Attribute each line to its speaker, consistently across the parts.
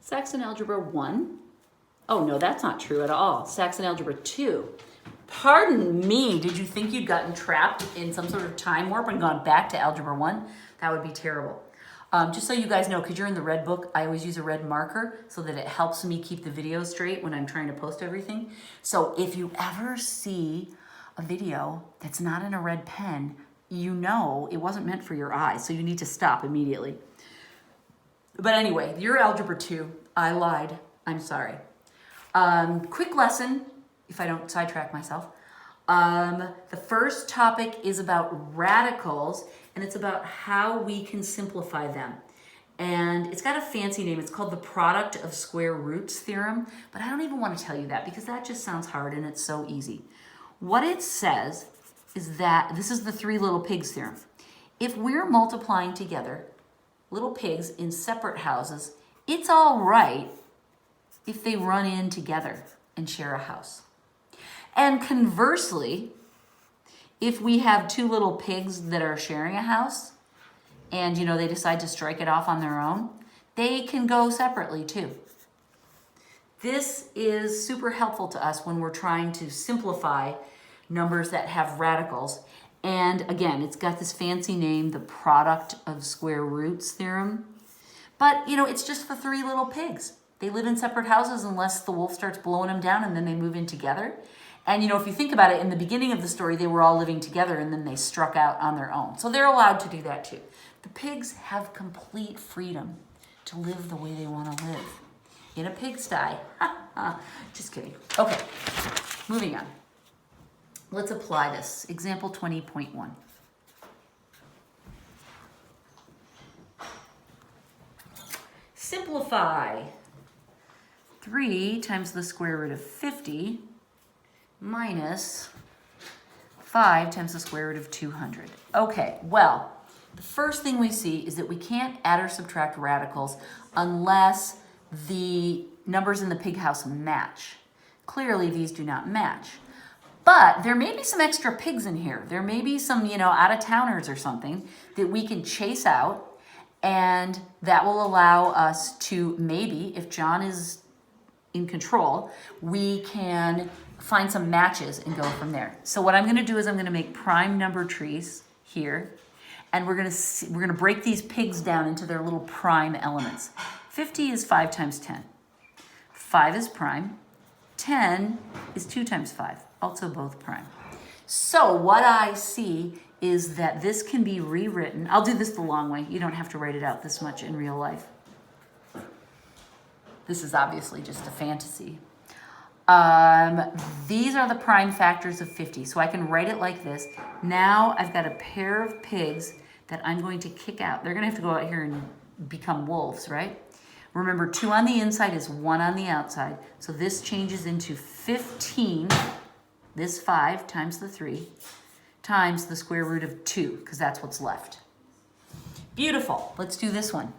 Speaker 1: Saxon Algebra 1. Oh, no, that's not true at all. Saxon Algebra 2. Pardon me, did you think you'd gotten trapped in some sort of time warp and gone back to Algebra 1? That would be terrible. Just so you guys know, because you're in the red book, I always use a red marker so that it helps me keep the video straight when I'm trying to post everything. So if you ever see a video that's not in a red pen, you know it wasn't meant for your eyes, so you need to stop immediately. But anyway, you're Algebra 2. I lied. I'm sorry. Quick lesson, if I don't sidetrack myself. The first topic is about radicals, and it's about how we can simplify them. And it's got a fancy name. It's called the product of square roots theorem, but I don't even want to tell you that because that just sounds hard and it's so easy. What it says is that this is the three little pigs theorem. If we're multiplying together little pigs in separate houses, it's all right if they run in together and share a house. And conversely, if we have two little pigs that are sharing a house and they decide to strike it off on their own, they can go separately too. This is super helpful to us when we're trying to simplify numbers that have radicals. And again, it's got this fancy name, the product of square roots theorem. But, it's just the three little pigs. They live in separate houses unless the wolf starts blowing them down and then they move in together. And, if you think about it, in the beginning of the story, they were all living together and then they struck out on their own. So they're allowed to do that too. The pigs have complete freedom to live the way they want to live. In a pigsty. Just kidding. Okay, moving on. Let's apply this. Example 20.1. Simplify. 3 times the square root of 50 minus 5 times the square root of 200. Okay, well, the first thing we see is that we can't add or subtract radicals unless the numbers in the pig house match. Clearly, these do not match. But there may be some extra pigs in here. There may be some, out-of-towners or something that we can chase out, and that will allow us to maybe, if John is in control, we can find some matches and go from there. So what I'm going to do is I'm going to make prime number trees here, and we're going to break these pigs down into their little prime elements. 50 is 5 times 10. 5 is prime. 10 is 2 times 5, also both prime. So what I see is that this can be rewritten. I'll do this the long way. You don't have to write it out this much in real life. This is obviously just a fantasy. These are the prime factors of 50, so I can write it like this. Now I've got a pair of pigs that I'm going to kick out. They're going to have to go out here and become wolves, right? Remember, 2 on the inside is 1 on the outside. So this changes into 15, this 5 times the 3, times the square root of 2, because that's what's left. Beautiful. Let's do this one.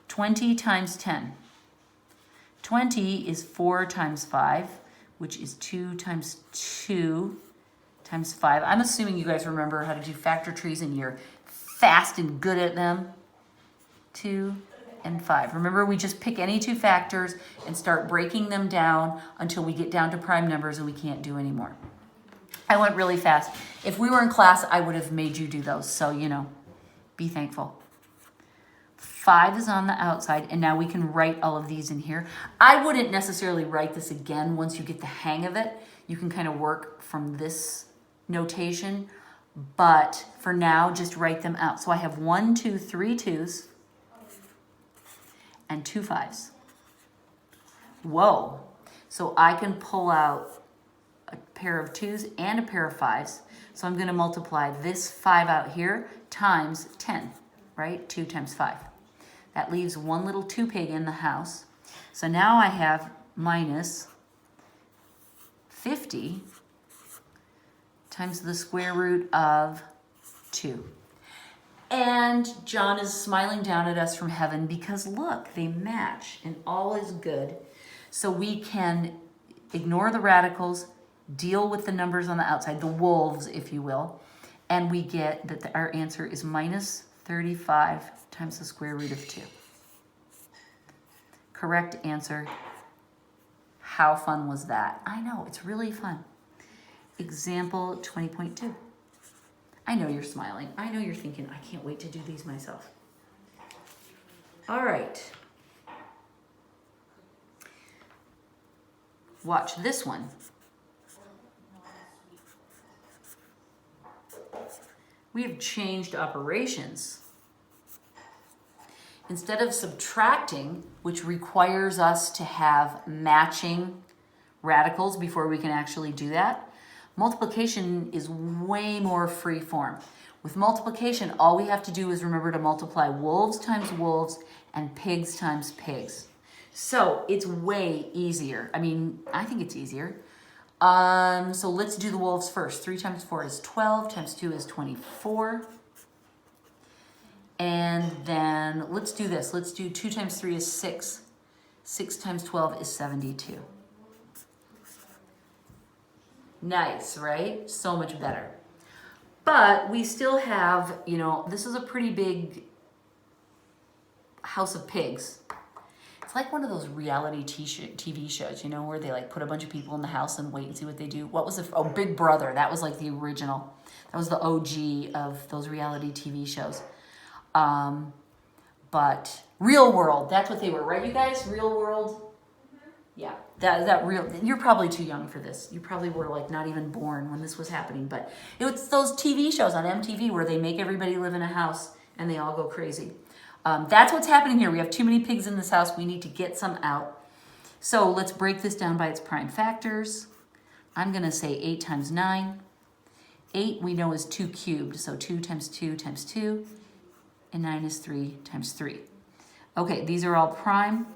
Speaker 1: 20 times 10. 20 is 4 times 5, which is 2 times 2 times 5. I'm assuming you guys remember how to do factor trees and you're fast and good at them. 2 and 5. Remember, we just pick any two factors and start breaking them down until we get down to prime numbers and we can't do any more. I went really fast. If we were in class, I would have made you do those. So, be thankful. 5 is on the outside, and now we can write all of these in here. I wouldn't necessarily write this again once you get the hang of it. You can kind of work from this notation, but for now, just write them out. So I have 1, 2, 3 2s, and 2 5s. Whoa. So I can pull out a pair of 2s and a pair of 5s. So I'm going to multiply this 5 out here times 10, right? 2 times 5. That leaves one little 2 pig in the house. So now I have minus 50 times the square root of 2. And John is smiling down at us from heaven because look, they match and all is good. So we can ignore the radicals, deal with the numbers on the outside, the wolves, if you will, and we get that our answer is minus 35 times the square root of 2. Correct answer. How fun was that? I know, it's really fun. Example 20.2. I know you're smiling. I know you're thinking, I can't wait to do these myself. All right. Watch this one. We have changed operations. Instead of subtracting, which requires us to have matching radicals before we can actually do that, multiplication is way more free form. With multiplication, all we have to do is remember to multiply wolves times wolves and pigs times pigs. So it's way easier. I mean, I think it's easier. So let's do the wolves first. 3 times 4 is 12, times 2 is 24. And then let's do this. Let's do 2 times 3 is 6. 6 times 12 is 72. Nice, right? So much better. But we still have, you know, this is a pretty big house of pigs. It's like one of those reality TV shows, you know, where they like put a bunch of people in the house and wait and see what they do. What was it? Oh, Big Brother. That was like the original. That was the OG of those reality TV shows. But Real World, that's what they were, right, you guys? Real World? Yeah, that real, you're probably too young for this. You probably were like not even born when this was happening, but it was those TV shows on MTV where they make everybody live in a house and they all go crazy. That's what's happening here. We have too many pigs in this house. We need to get some out. So let's break this down by its prime factors. I'm gonna say 8 times 9. 8 we know is 2 cubed, so 2 times 2 times 2, and 9 is 3 times 3. Okay, these are all prime.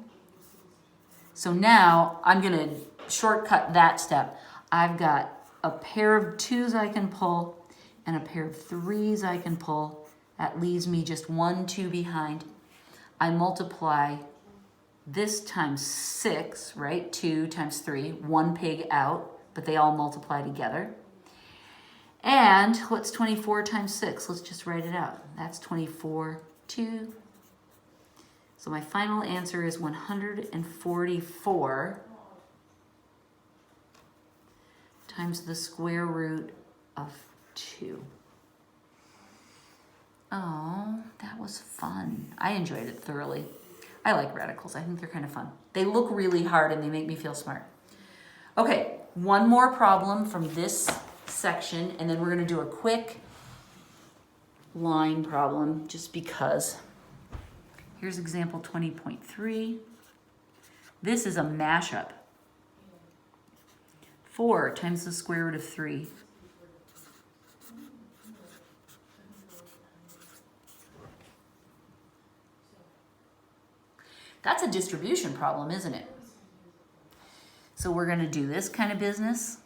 Speaker 1: So now I'm gonna shortcut that step. I've got a pair of 2s I can pull and a pair of 3s I can pull. That leaves me just 1 2 behind. I multiply this times 6, right? 2 times 3, 1 pig out, but they all multiply together. And what's 24 times 6? Let's just write it out. That's 24, 2. So my final answer is 144 times the square root of 2. Oh, that was fun. I enjoyed it thoroughly. I like radicals. I think they're kind of fun. They look really hard and they make me feel smart. Okay, one more problem from this section, and then we're going to do a quick line problem just because. Here's example 20.3. This is a mashup. 4 times the square root of 3. That's a distribution problem, isn't it? So we're going to do this kind of business,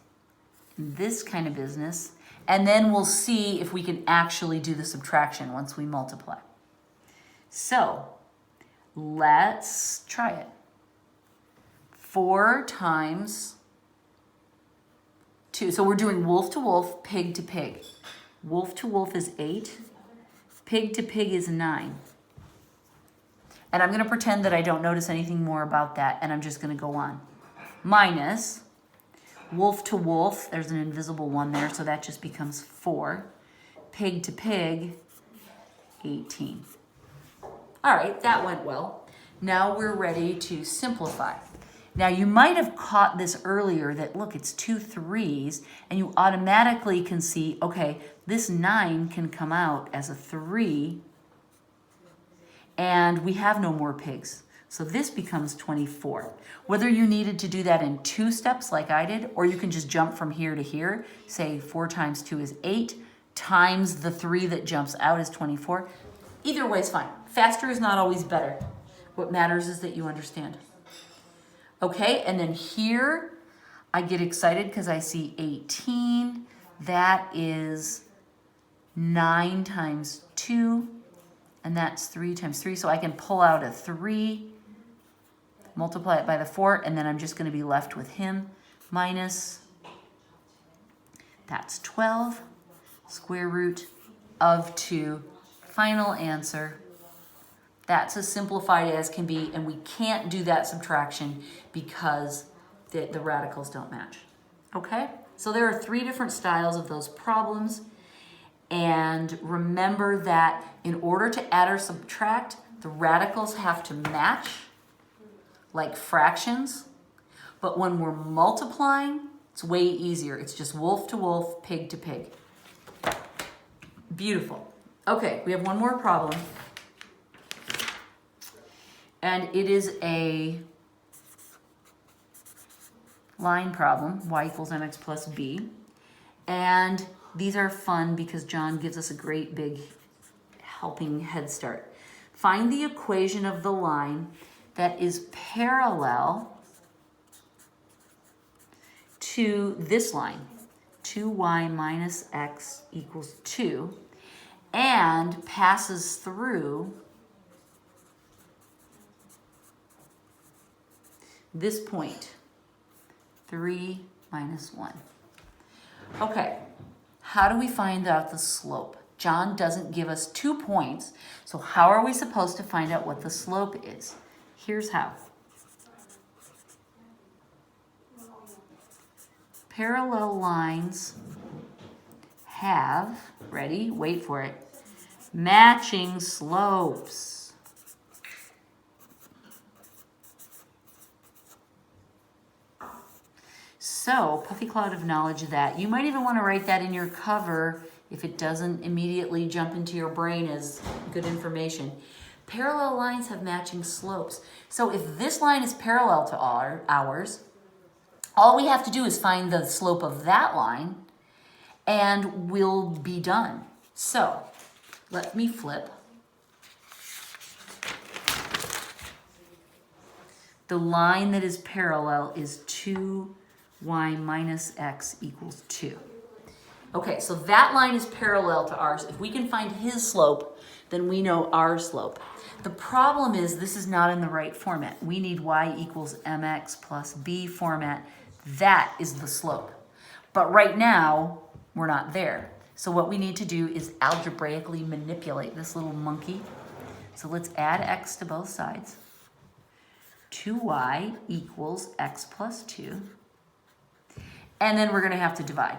Speaker 1: this kind of business, and then we'll see if we can actually do the subtraction once we multiply. So let's try it. 4 times 2. So we're doing wolf to wolf, pig to pig. Wolf to wolf is 8. Pig to pig is 9. And I'm going to pretend that I don't notice anything more about that, and I'm just going to go on. Minus wolf to wolf, there's an invisible 1 there, so that just becomes 4. Pig to pig, 18. All right, that went well. Now we're ready to simplify. Now you might have caught this earlier that, look, it's 2 3s, and you automatically can see, okay, this 9 can come out as a 3, and we have no more pigs. So this becomes 24. Whether you needed to do that in 2 steps like I did, or you can just jump from here to here, say 4 times 2 is 8, times the 3 that jumps out is 24. Either way is fine. Faster is not always better. What matters is that you understand. Okay, and then here I get excited because I see 18. That is 9 times 2, and that's 3 times 3. So I can pull out a 3, multiply it by the 4, and then I'm just going to be left with him, minus, that's 12, square root of 2. Final answer, That's as simplified as can be, and we can't do that subtraction because the radicals don't match. Okay? So there are 3 different styles of those problems. And remember that in order to add or subtract, the radicals have to match like fractions. But when we're multiplying, it's way easier. It's just wolf to wolf, pig to pig. Beautiful. Okay, we have one more problem. And it is a line problem, y equals mx plus b. And these are fun because John gives us a great big helping head start. Find the equation of the line that is parallel to this line, 2y minus x equals 2, and passes through this point, 3 minus 1. Okay, how do we find out the slope? John doesn't give us 2 points, so how are we supposed to find out what the slope is? Here's how. Parallel lines have, ready, wait for it, matching slopes. So, puffy cloud of knowledge that. You might even want to write that in your cover if it doesn't immediately jump into your brain as good information. Parallel lines have matching slopes. So if this line is parallel to ours, all we have to do is find the slope of that line and we'll be done. So let me flip. The line that is parallel is 2y minus x equals 2. Okay, so that line is parallel to ours. If we can find his slope, then we know our slope. The problem is this is not in the right format. We need y equals mx plus b format. That is the slope. But right now, we're not there. So what we need to do is algebraically manipulate this little monkey. So let's add x to both sides. 2y equals x plus 2. And then we're going to have to divide.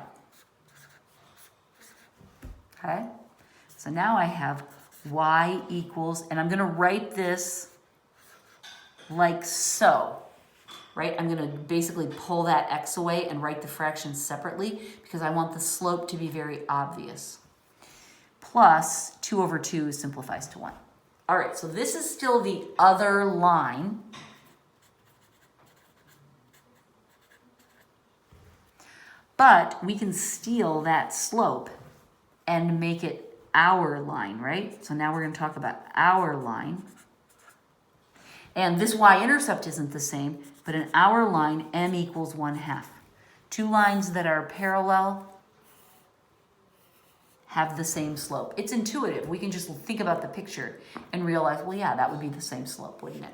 Speaker 1: Okay? So now I have y equals, and I'm going to write this like so. Right? I'm going to basically pull that x away and write the fractions separately because I want the slope to be very obvious. Plus 2 over 2 simplifies to 1. All right, so this is still the other line. But we can steal that slope and make it our line, right? So now we're going to talk about our line. And this y-intercept isn't the same, but in our line, m equals 1/2. 2 lines that are parallel have the same slope. It's intuitive. We can just think about the picture and realize, well, yeah, that would be the same slope, wouldn't it?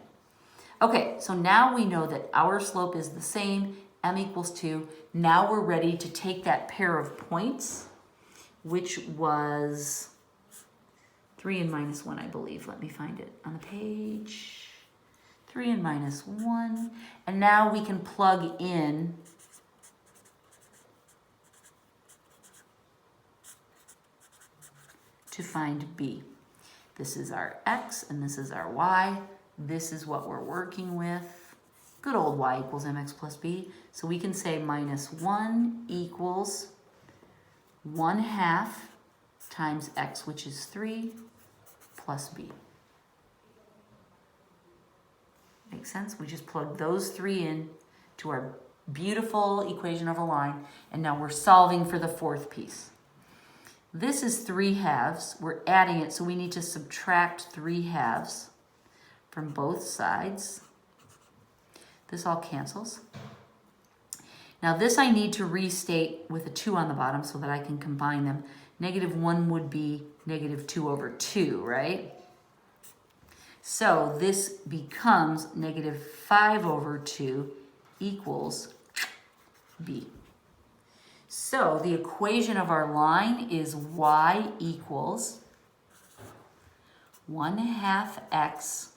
Speaker 1: Okay, so now we know that our slope is the same, m equals 2. Now we're ready to take that pair of points, which was 3 and minus 1, I believe. Let me find it on the page. 3 and minus 1. And now we can plug in to find b. This is our x and this is our y. This is what we're working with. Good old y equals mx plus b. So we can say minus 1 equals 1/2 times x, which is 3, plus b. Makes sense? We just plug those 3 in to our beautiful equation of a line, and now we're solving for the 4th piece. This is 3/2. We're adding it, so we need to subtract 3/2 from both sides. This all cancels. Now this I need to restate with a 2 on the bottom so that I can combine them. -1 would be -2 over 2, right? So this becomes -5 over 2 equals b. So the equation of our line is y equals 1/2 x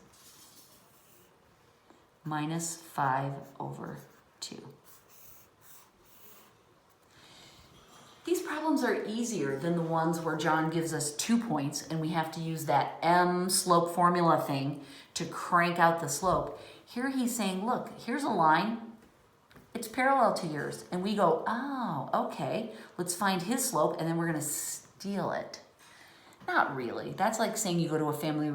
Speaker 1: minus 5/2. These problems are easier than the ones where John gives us 2 points and we have to use that M slope formula thing to crank out the slope. Here he's saying, look, here's a line. It's parallel to yours. And we go, oh, okay, let's find his slope and then we're going to steal it. Not really. That's like saying you go to a family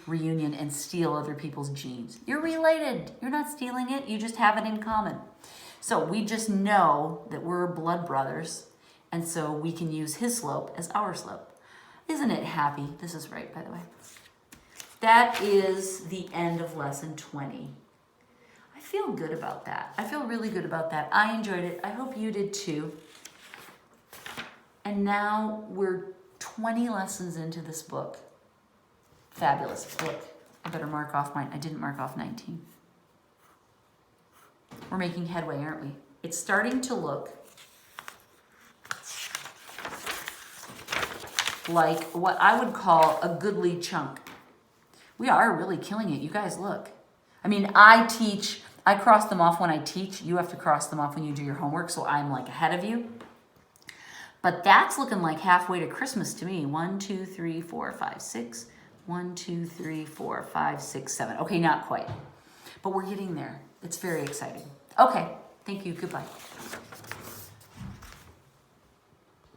Speaker 1: reunion and steal other people's genes. You're related. You're not stealing it. You just have it in common. So we just know that we're blood brothers, and so we can use his slope as our slope. Isn't it happy? This is right, by the way. That is the end of lesson 20. I feel good about that. I feel really good about that. I enjoyed it. I hope you did too. And now we're 20 lessons into this book. Fabulous. Look, I better mark off mine. I didn't mark off 19. We're making headway, aren't we? It's starting to look like what I would call a goodly chunk. We are really killing it. You guys look. I mean, I cross them off when I teach. You have to cross them off when you do your homework, so I'm like ahead of you. But that's looking like halfway to Christmas to me. 1, 2, 3, 4, 5, 6. 1, 2, 3, 4, 5, 6, 7. Okay, not quite. But we're getting there. It's very exciting. Okay, thank you. Goodbye.